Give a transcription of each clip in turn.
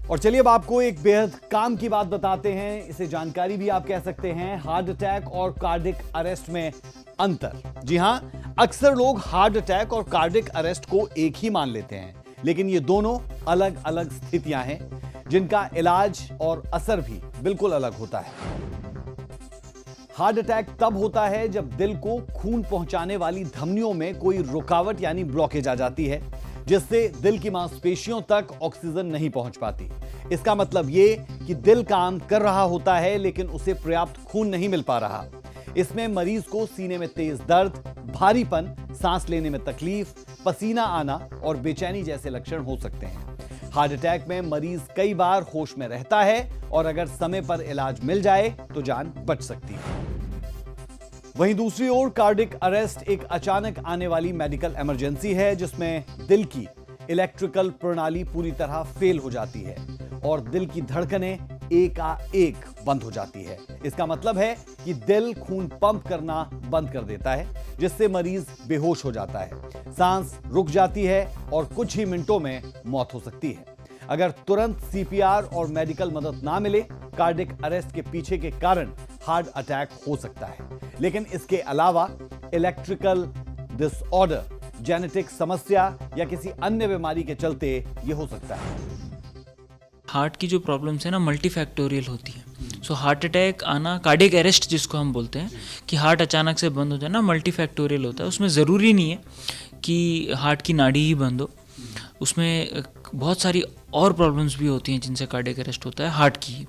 और चलिए अब आपको एक बेहद काम की बात बताते हैं, इसे जानकारी भी आप कह सकते हैं। हार्ट अटैक और कार्डिक अरेस्ट में अंतर। जी हां, अक्सर लोग हार्ट अटैक और कार्डिक अरेस्ट को एक ही मान लेते हैं, लेकिन ये दोनों अलग अलग स्थितियां हैं जिनका इलाज और असर भी बिल्कुल अलग होता है। हार्ट अटैक तब होता है जब दिल को खून पहुंचाने वाली धमनियों में कोई रुकावट यानी ब्लॉकेज आ जाती है, जिससे दिल की मांसपेशियों तक ऑक्सीजन नहीं पहुंच पाती। इसका मतलब यह कि दिल काम कर रहा होता है लेकिन उसे पर्याप्त खून नहीं मिल पा रहा। इसमें मरीज को सीने में तेज दर्द, भारीपन, सांस लेने में तकलीफ, पसीना आना और बेचैनी जैसे लक्षण हो सकते हैं। हार्ट अटैक में मरीज कई बार होश में रहता है और अगर समय पर इलाज मिल जाए तो जान बच सकती है। वहीं दूसरी ओर कार्डिक अरेस्ट एक अचानक आने वाली मेडिकल इमरजेंसी है जिसमें दिल की इलेक्ट्रिकल प्रणाली पूरी तरह फेल हो जाती है और दिल की धड़कनें एकाएक बंद हो जाती है। इसका मतलब है कि दिल खून पंप करना बंद कर देता है, जिससे मरीज बेहोश हो जाता है, सांस रुक जाती है और कुछ ही मिनटों में मौत हो सकती है। अगर तुरंत सीपीआर और मेडिकल मदद ना मिले, कार्डिक अरेस्ट के पीछे के कारण हार्ट अटैक हो सकता है। लेकिन इसके अलावा इलेक्ट्रिकल डिसऑर्डर, जेनेटिक समस्या या किसी अन्य बीमारी के चलते यह हो सकता है। हार्ट की जो प्रॉब्लम्स है ना मल्टीफैक्टोरियल होती है। सो हार्ट अटैक आना, कार्डियक अरेस्ट जिसको हम बोलते हैं कि हार्ट अचानक से बंद हो जाना, मल्टीफैक्टोरियल होता है। उसमें ज़रूरी नहीं है कि हार्ट की नाड़ी ही बंद हो, उसमें बहुत सारी और प्रॉब्लम्स भी होती हैं जिनसे कार्डियक अरेस्ट होता है हार्ट की,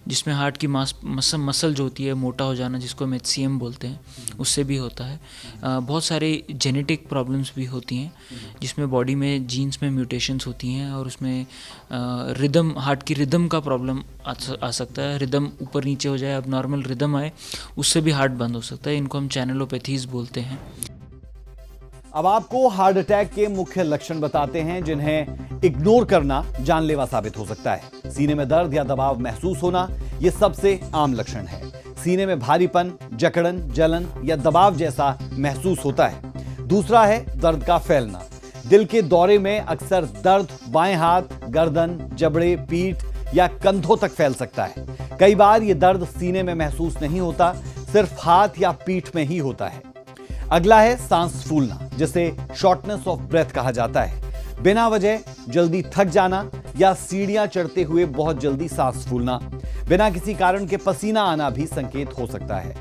जिसमें हार्ट की मसल जो होती है मोटा हो जाना, जिसको हम HCM बोलते हैं, उससे भी होता है। बहुत सारे जेनेटिक प्रॉब्लम्स भी होती हैं जिसमें बॉडी में जीन्स में म्यूटेशंस होती हैं और उसमें रिदम, हार्ट की रिदम का प्रॉब्लम आ सकता है। रिदम ऊपर नीचे हो जाए, अब नॉर्मल रिदम आए, उससे भी हार्ट बंद हो सकता है। इनको हम चैनलोपैथीज बोलते हैं। अब आपको हार्ट अटैक के मुख्य लक्षण बताते हैं जिन्हें इग्नोर करना जानलेवा साबित हो सकता है। सीने में दर्द या दबाव महसूस होना, यह सबसे आम लक्षण है। सीने में भारीपन, जकड़न, जलन या दबाव जैसा महसूस होता है। दूसरा है दर्द का फैलना। दिल के दौरे में अक्सर दर्द बाएं हाथ, गर्दन, जबड़े, पीठ या कंधों तक फैल सकता है। कई बार यह दर्द सीने में महसूस नहीं होता, सिर्फ हाथ या पीठ में ही होता है। अगला है सांस फूलना, जिसे शॉर्टनेस ऑफ ब्रेथ कहा जाता है। बिना वजह जल्दी थक जाना या सीढ़ियां चढ़ते हुए बहुत जल्दी सांस फूलना, बिना किसी कारण के पसीना आना भी संकेत हो सकता है।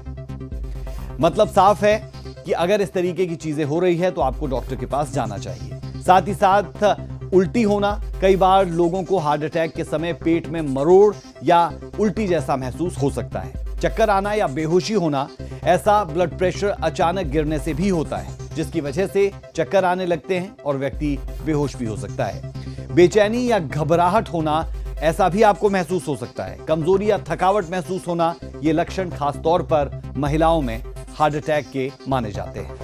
मतलब साफ है कि अगर इस तरीके की चीजें हो रही है तो आपको डॉक्टर के पास जाना चाहिए। साथ ही साथ उल्टी होना, कई बार लोगों को हार्ट अटैक के समय पेट में मरोड़ या उल्टी जैसा महसूस हो सकता है। चक्कर आना या बेहोशी होना, ऐसा ब्लड प्रेशर अचानक गिरने से भी होता है, जिसकी वजह से चक्कर आने लगते हैं और व्यक्ति बेहोश भी हो सकता है। बेचैनी या घबराहट होना, ऐसा भी आपको महसूस हो सकता है। कमजोरी या थकावट महसूस होना, ये लक्षण खासतौर पर महिलाओं में हार्ट अटैक के माने जाते हैं।